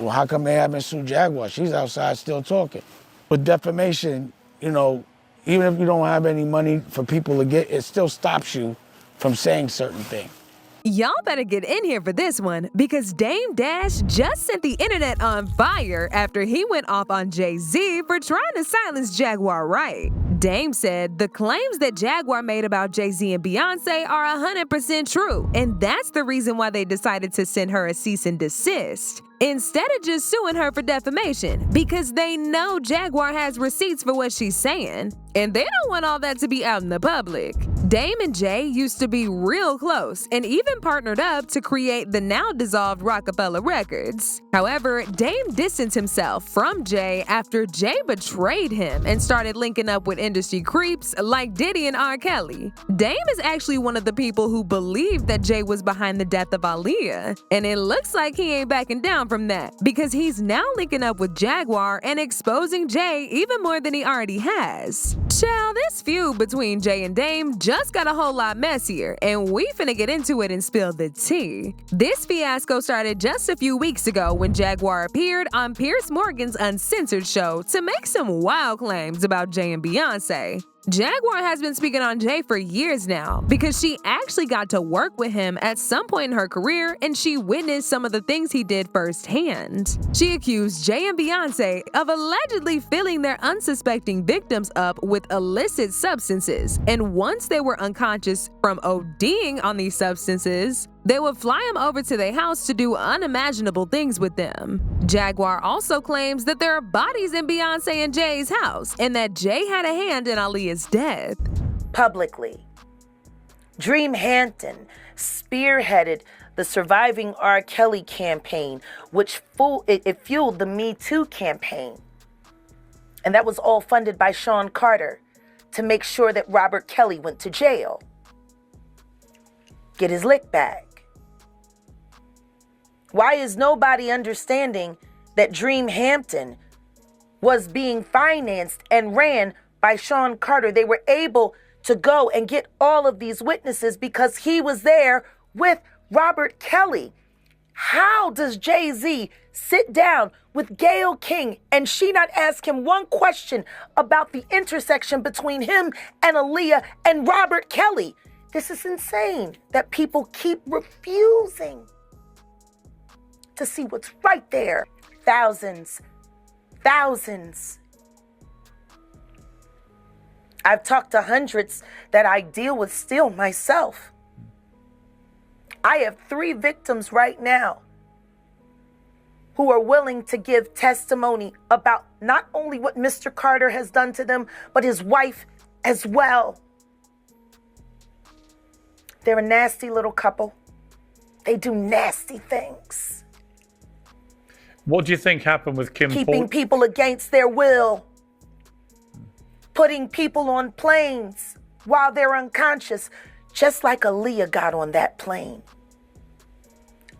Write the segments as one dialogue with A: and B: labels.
A: Well, how come they haven't sued Jaguar? She's outside still talking. With defamation, you know, even if you don't have any money for people to get, it still stops you from saying certain things.
B: Y'all better get in here for this one, because Dame Dash just set the internet on fire after he went off on Jay Z for trying to silence Jaguar Wright. Dame said the claims that Jaguar made about Jay Z and Beyonce are 100% true, and that's the reason why they decided to send her a cease and desist, instead of just suing her for defamation, because they know Jaguar has receipts for what she's saying, and they don't want all that to be out in the public. Dame and Jay used to be real close and even partnered up to create the now-dissolved Roc A Fella Records. However, Dame distanced himself from Jay after Jay betrayed him and started linking up with industry creeps like Diddy and R Kelly. Dame is actually one of the people who believed that Jay was behind the death of Aaliyah, and it looks like he ain't backing down from that, because he's now linking up with Jaguar and exposing Jay even more than he already has. Child, this feud between Jay and Dame just got a whole lot messier, and we finna get into it and spill the tea. This fiasco started just a few weeks ago when Jaguar appeared on Piers Morgan's Uncensored show to make some wild claims about Jay and Beyonce. Jaguar has been speaking on Jay for years now because she actually got to work with him at some point in her career, and she witnessed some of the things he did firsthand. She accused Jay and Beyonce of allegedly filling their unsuspecting victims up with illicit substances, and once they were unconscious from ODing on these substances, they would fly him over to their house to do unimaginable things with them. Jaguar also claims that there are bodies in Beyonce and Jay's house, and that Jay had a hand in Aaliyah's death.
C: Publicly, Dream Hampton spearheaded the Surviving R. Kelly campaign, which fueled the Me Too campaign. And that was all funded by Sean Carter to make sure that Robert Kelly went to jail. Get his lick back. Why is nobody understanding that Dream Hampton was being financed and ran by Sean Carter? They were able to go and get all of these witnesses because he was there with Robert Kelly. How does Jay Z sit down with Gayle King and she not ask him one question about the intersection between him and Aaliyah and Robert Kelly? This is insane that people keep refusing to see what's right there. Thousands. I've talked to hundreds that I deal with still myself. I have 3 victims right now who are willing to give testimony about not only what Mr. Carter has done to them, but his wife as well. They're a nasty little couple. They do nasty things.
D: What do you think happened with Kim
C: Keeping
D: Paul?
C: people against their will. Putting people on planes while they're unconscious, just like Aaliyah got on that plane.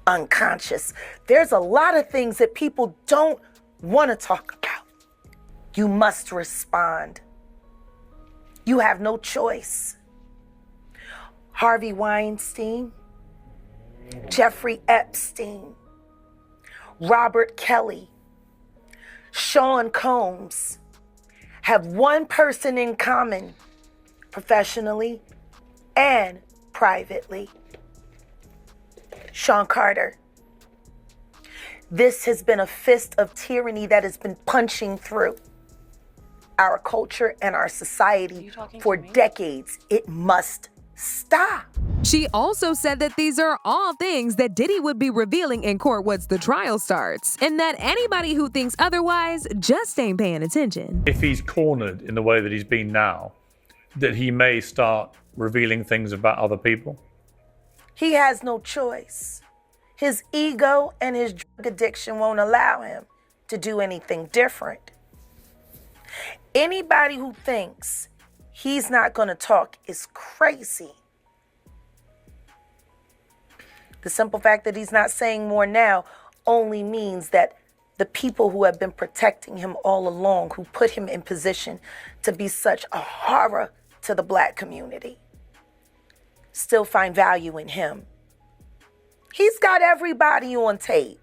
C: Unconscious. There's a lot of things that people don't want to talk about. You must respond. You have no choice. Harvey Weinstein, Jeffrey Epstein, Robert Kelly, Sean Combs have one person in common, professionally and privately: Sean Carter. This has been a fist of tyranny that has been punching through our culture and our society for decades. It must stop.
B: She also said that these are all things that Diddy would be revealing in court once the trial starts, and that anybody who thinks otherwise just ain't paying attention.
D: If he's cornered in the way that he's been now, that he may start revealing things about other people?
C: He has no choice. His ego and his drug addiction won't allow him to do anything different. Anybody who thinks he's not going to talk is crazy. The simple fact that he's not saying more now only means that the people who have been protecting him all along, who put him in position to be such a horror to the Black community, still find value in him. He's got everybody on tape.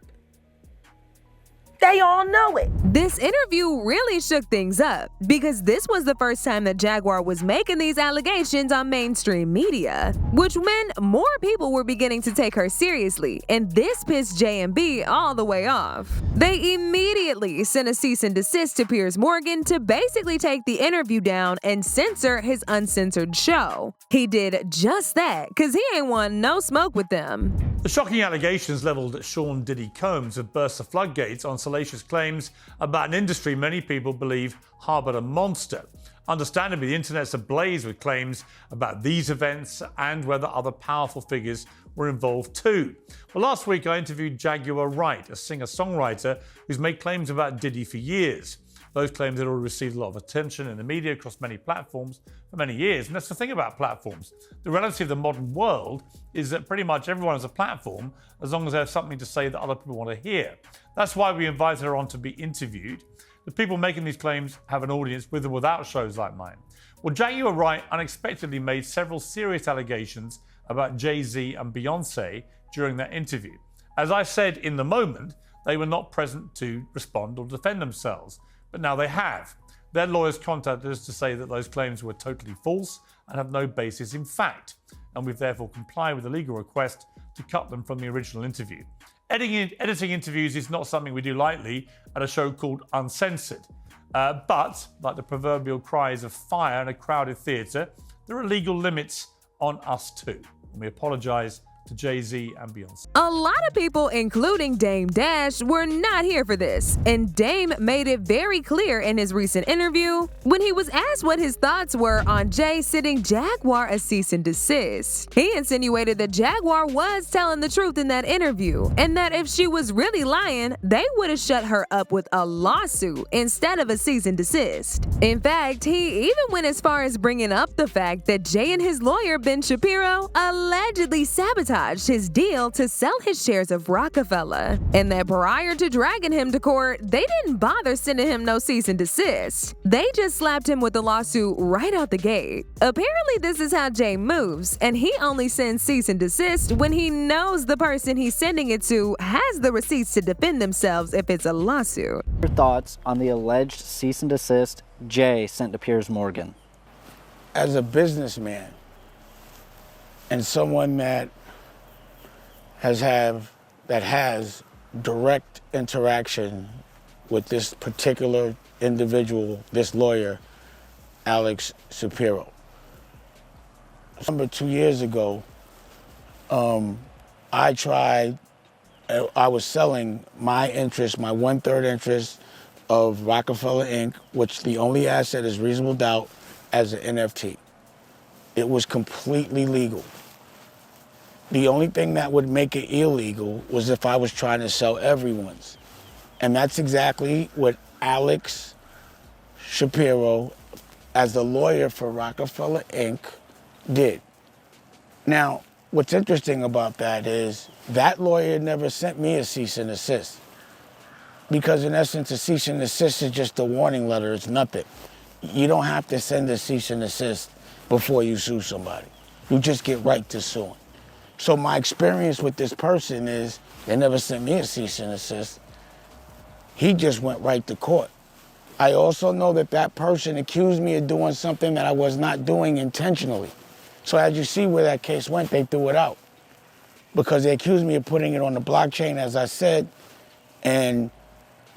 C: They all know it.
B: This interview really shook things up because this was the first time that Jaguar was making these allegations on mainstream media, which meant more people were beginning to take her seriously, and this pissed J and B all the way off. They immediately sent a cease and desist to Piers Morgan to basically take the interview down and censor his uncensored show. He did just that because he ain't want no smoke with them.
D: The shocking allegations levelled at Sean Diddy Combs have burst the floodgates on salacious claims about an industry many people believe harboured a monster. Understandably, the internet's ablaze with claims about these events and whether other powerful figures were involved too. Well, last week I interviewed Jaguar Wright, a singer-songwriter who's made claims about Diddy for years. Those claims had already received a lot of attention in the media across many platforms for many years. And that's the thing about platforms. The reality of the modern world is that pretty much everyone has a platform as long as they have something to say that other people want to hear. That's why we invited her on to be interviewed. The people making these claims have an audience with or without shows like mine. Well, Jaguar Wright unexpectedly made several serious allegations about Jay Z and Beyonce during that interview. As I said in the moment, they were not present to respond or defend themselves. But now they have. Their lawyers contacted us to say that those claims were totally false and have no basis in fact, and we've therefore complied with the legal request to cut them from the original interview. Editing interviews is not something we do lightly at a show called Uncensored. But, like the proverbial cries of fire in a crowded theatre, there are legal limits on us too. And we apologise to Jay Z and Beyonce.
B: A lot of people, including Dame Dash, were not here for this, and Dame made it very clear in his recent interview when he was asked what his thoughts were on Jay sending Jaguar a cease and desist. He insinuated that Jaguar was telling the truth in that interview, and that if she was really lying, they would have shut her up with a lawsuit instead of a cease and desist. In fact, he even went as far as bringing up the fact that Jay and his lawyer Ben Shapiro allegedly sabotaged his deal to sell his shares of Roc A Fella, and that prior to dragging him to court, they didn't bother sending him no cease and desist. They just slapped him with the lawsuit right out the gate. Apparently, this is how Jay moves, and he only sends cease and desist when he knows the person he's sending it to has the receipts to defend themselves if it's a lawsuit.
E: Your thoughts on the alleged cease and desist Jay sent to Piers Morgan?
A: As a businessman and someone that has direct interaction with this particular individual, this lawyer, Alex Shapiro. Remember 2 years ago, I was selling my interest, my 1/3 interest of Roc A Fella Inc., which the only asset is reasonable doubt, as an NFT. It was completely legal. The only thing that would make it illegal was if I was trying to sell everyone's. And that's exactly what Alex Shapiro, as the lawyer for Roc A Fella Inc., did. Now, what's interesting about that is that lawyer never sent me a cease and desist. Because in essence, a cease and desist is just a warning letter, it's nothing. You don't have to send a cease and desist before you sue somebody. You just get right to suing. So my experience with this person is they never sent me a cease and desist. He just went right to court. I also know that that person accused me of doing something that I was not doing intentionally. So as you see where that case went, they threw it out. Because they accused me of putting it on the blockchain, as I said, and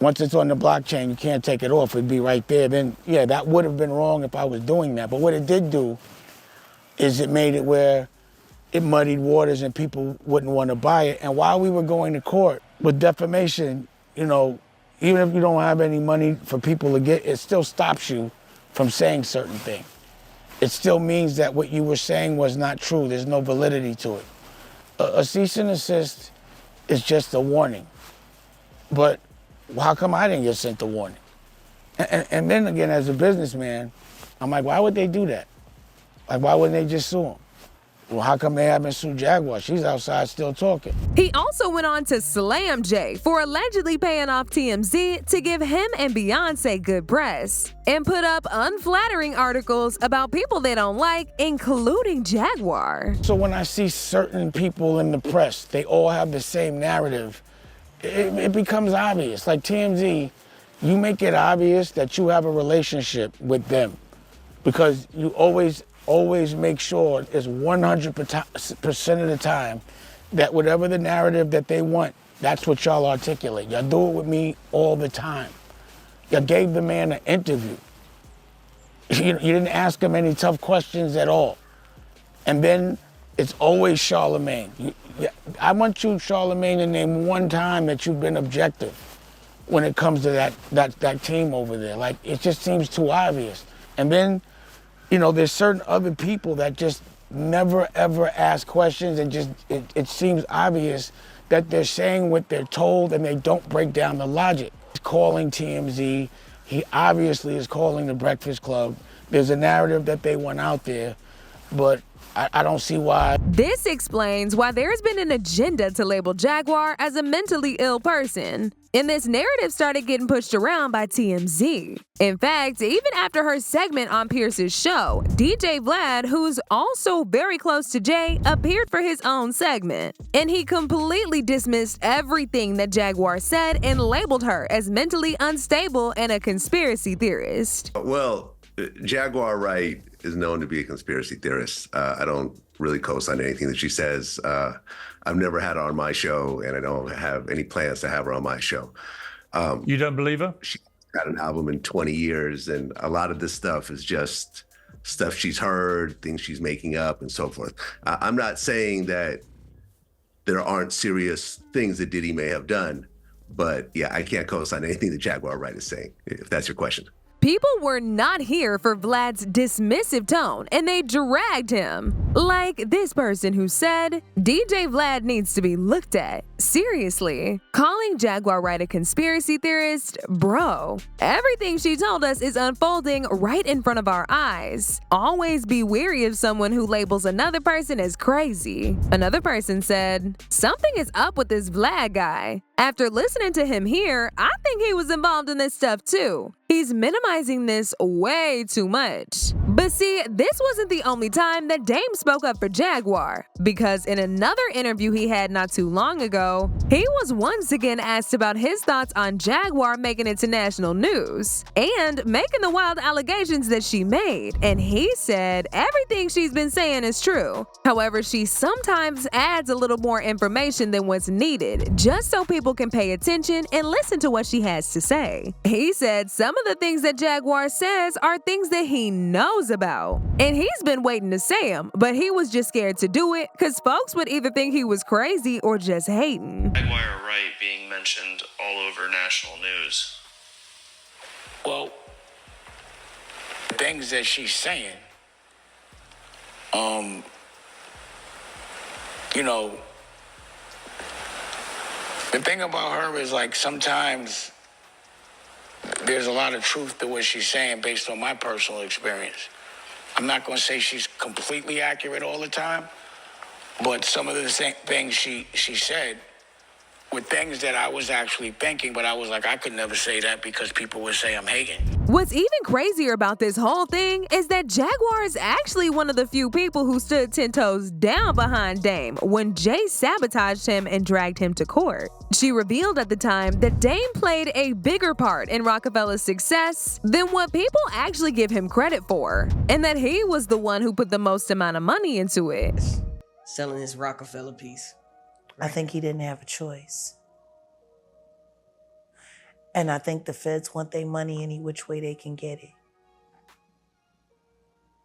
A: once it's on the blockchain, you can't take it off, it'd be right there. Then, yeah, that would have been wrong if I was doing that. But what it did do is it made it where it muddied waters and people wouldn't want to buy it. And while we were going to court with defamation, you know, even if you don't have any money for people to get, it still stops you from saying certain things. It still means that what you were saying was not true. There's no validity to it. A cease and desist is just a warning. But how come I didn't get sent the warning? And then again, as a businessman, I'm like, why would they do that? Like, why wouldn't they just sue him? Well, how come they haven't sued Jaguar? She's outside still talking.
B: He also went on to slam Jay for allegedly paying off TMZ to give him and Beyonce good press, and put up unflattering articles about people they don't like, including Jaguar.
A: So when I see certain people in the press, they all have the same narrative, it becomes obvious. Like TMZ, you make it obvious that you have a relationship with them because you always make sure it's 100% of the time that whatever the narrative that they want, that's what y'all articulate. Y'all do it with me all the time. Y'all gave the man an interview. You didn't ask him any tough questions at all. And then it's always Charlemagne. I want you, Charlemagne, to name one time that you've been objective when it comes to that team over there. Like, it just seems too obvious. And then, there's certain other people that just never ever ask questions, and just it seems obvious that they're saying what they're told and they don't break down the logic. He's calling TMZ. He obviously is calling the Breakfast Club. There's a narrative that they want out there, but I don't see why.
B: This explains why there's been an agenda to label Jaguar as a mentally ill person. And this narrative started getting pushed around by TMZ. In fact, even after her segment on Pierce's show, DJ Vlad, who's also very close to Jay, appeared for his own segment. And he completely dismissed everything that Jaguar said and labeled her as mentally unstable and a conspiracy theorist.
F: Well, Jaguar Wright is known to be a conspiracy theorist. I don't really co-sign anything that she says. I've never had her on my show, and I don't have any plans to have her on my show.
D: You don't believe her?
F: She got an album in 20 years, and a lot of this stuff is just stuff she's heard, things she's making up, and so forth. I'm not saying that there aren't serious things that Diddy may have done, but yeah, I can't co-sign anything that Jaguar Wright is saying, if that's your question.
B: People were not here for Vlad's dismissive tone, and they dragged him. Like this person who said, DJ Vlad needs to be looked at. Seriously. Calling Jaguar Wright a conspiracy theorist? Bro. Everything she told us is unfolding right in front of our eyes. Always be wary of someone who labels another person as crazy. Another person said, something is up with this Vlad guy. After listening to him here, I think he was involved in this stuff too. He's minimizing this way too much. But see, this wasn't the only time that Dame spoke up for Jaguar, because in another interview he had not too long ago, he was once again asked about his thoughts on Jaguar making it to national news and making the wild allegations that she made, and he said everything she's been saying is true. However, she sometimes adds a little more information than what's needed, just so people can pay attention and listen to what she has to say. He said some of the things that Jaguar says are things that he knows about, and he's been waiting to say them, but he was just scared to do it because folks would either think he was crazy or just hating.
G: Jaguar Wright being mentioned all over national news.
A: Well, the things that she's saying, the thing about her is, like, sometimes there's a lot of truth to what she's saying based on my personal experience. I'm not going to say she's completely accurate all the time, but some of the things she said were things that I was actually thinking, but I was like, I could never say that because people would say I'm hating.
B: What's even crazier about this whole thing is that Jaguar is actually one of the few people who stood 10 toes down behind Dame when Jay sabotaged him and dragged him to court. She revealed at the time that Dame played a bigger part in Roc A Fella's success than what people actually give him credit for, and that he was the one who put the most amount of money into it.
H: Selling his Roc A Fella piece.
C: I think he didn't have a choice. And I think the feds want their money any which way they can get it.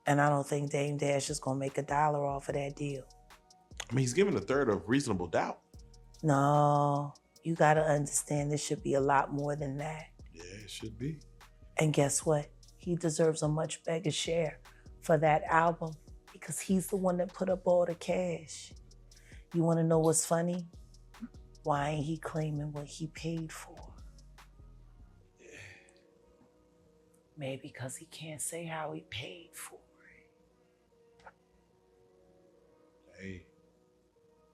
C: And I don't think Dame Dash is gonna make $1 off of that deal.
I: I mean, he's given a third of reasonable doubt.
C: No, you gotta understand this should be a lot more than that.
I: Yeah, it should be.
C: And guess what? He deserves a much bigger share for that album because he's the one that put up all the cash. You wanna know what's funny? Why ain't he claiming what he paid for? Maybe because he can't say how he paid for it.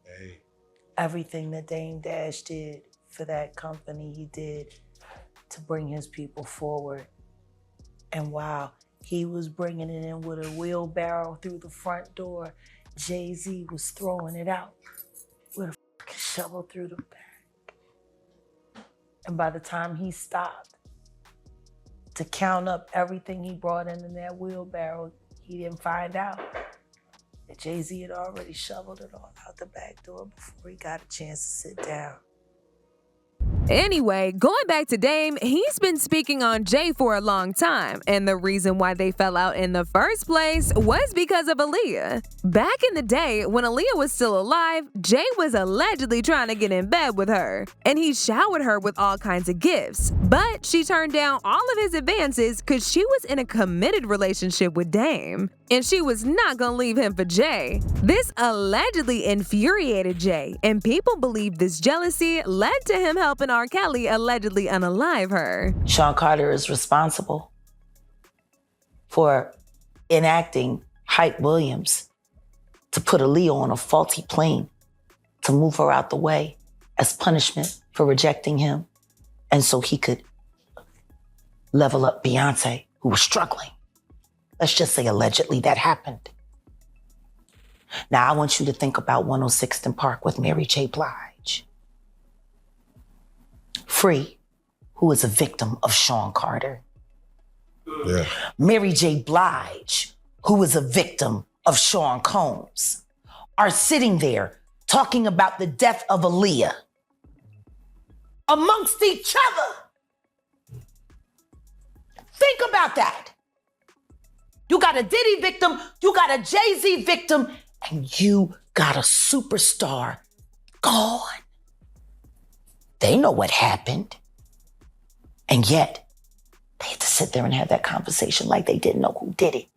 I: Hey.
C: Everything that Dame Dash did for that company, he did to bring his people forward. And while he was bringing it in with a wheelbarrow through the front door, Jay Z was throwing it out with a fucking shovel through the back. And by the time he stopped to count up everything he brought in that wheelbarrow, he didn't find out that Jay Z had already shoveled it all out the back door before he got a chance to sit down.
B: Anyway, going back to Dame, he's been speaking on Jay for a long time, and the reason why they fell out in the first place was because of Aaliyah. Back in the day, when Aaliyah was still alive, Jay was allegedly trying to get in bed with her, and he showered her with all kinds of gifts. But she turned down all of his advances because she was in a committed relationship with Dame, and she was not gonna leave him for Jay. This allegedly infuriated Jay, and people believe this jealousy led to him helping R. Kelly allegedly unalive her.
C: Sean Carter is responsible for enacting Hype Williams to put Aaliyah on a faulty plane to move her out the way as punishment for rejecting him, and so he could level up Beyonce, who was struggling. Let's just say allegedly that happened. Now I want you to think about 106th and Park with Mary J. Blige. Free, who is a victim of Sean Carter.
I: Yeah.
C: Mary J. Blige, who is a victim of Sean Combs, are sitting there talking about the death of Aaliyah amongst each other. Think about that. You got a Diddy victim, you got a Jay Z victim, and you got a superstar gone. They know what happened. And yet, they had to sit there and have that conversation like they didn't know who did it.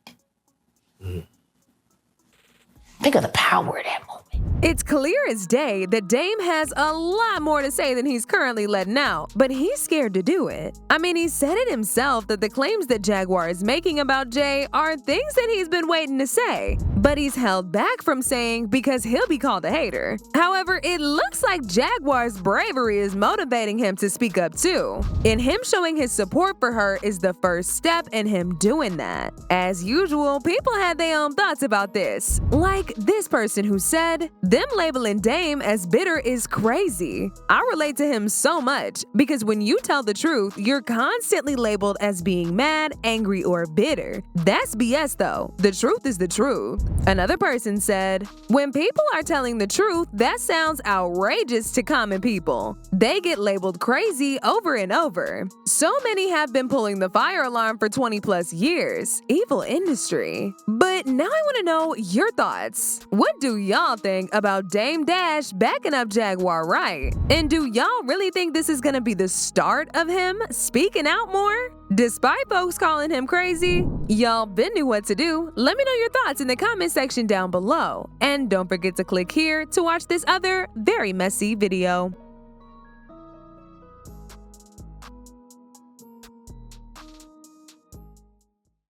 C: Think of the power of that moment.
B: It's clear as day that Dame has a lot more to say than he's currently letting out, but he's scared to do it. I mean, he said it himself that the claims that Jaguar is making about Jay are things that he's been waiting to say, but he's held back from saying because he'll be called a hater. However, it looks like Jaguar's bravery is motivating him to speak up too, and him showing his support for her is the first step in him doing that. As usual, people had their own thoughts about this, like this person who said, them labeling Dame as bitter is crazy. I relate to him so much because when you tell the truth, you're constantly labeled as being mad, angry, or bitter. That's BS though. The truth is the truth. Another person said, when people are telling the truth, that sounds outrageous to common people. They get labeled crazy over and over. So many have been pulling the fire alarm for 20 plus years. Evil industry. But now I want to know your thoughts. What do y'all think about Dame Dash backing up Jaguar Wright? And do y'all really think this is gonna be the start of him speaking out more? Despite folks calling him crazy, y'all been knew what to do. Let me know your thoughts in the comment section down below. And don't forget to click here to watch this other very messy video.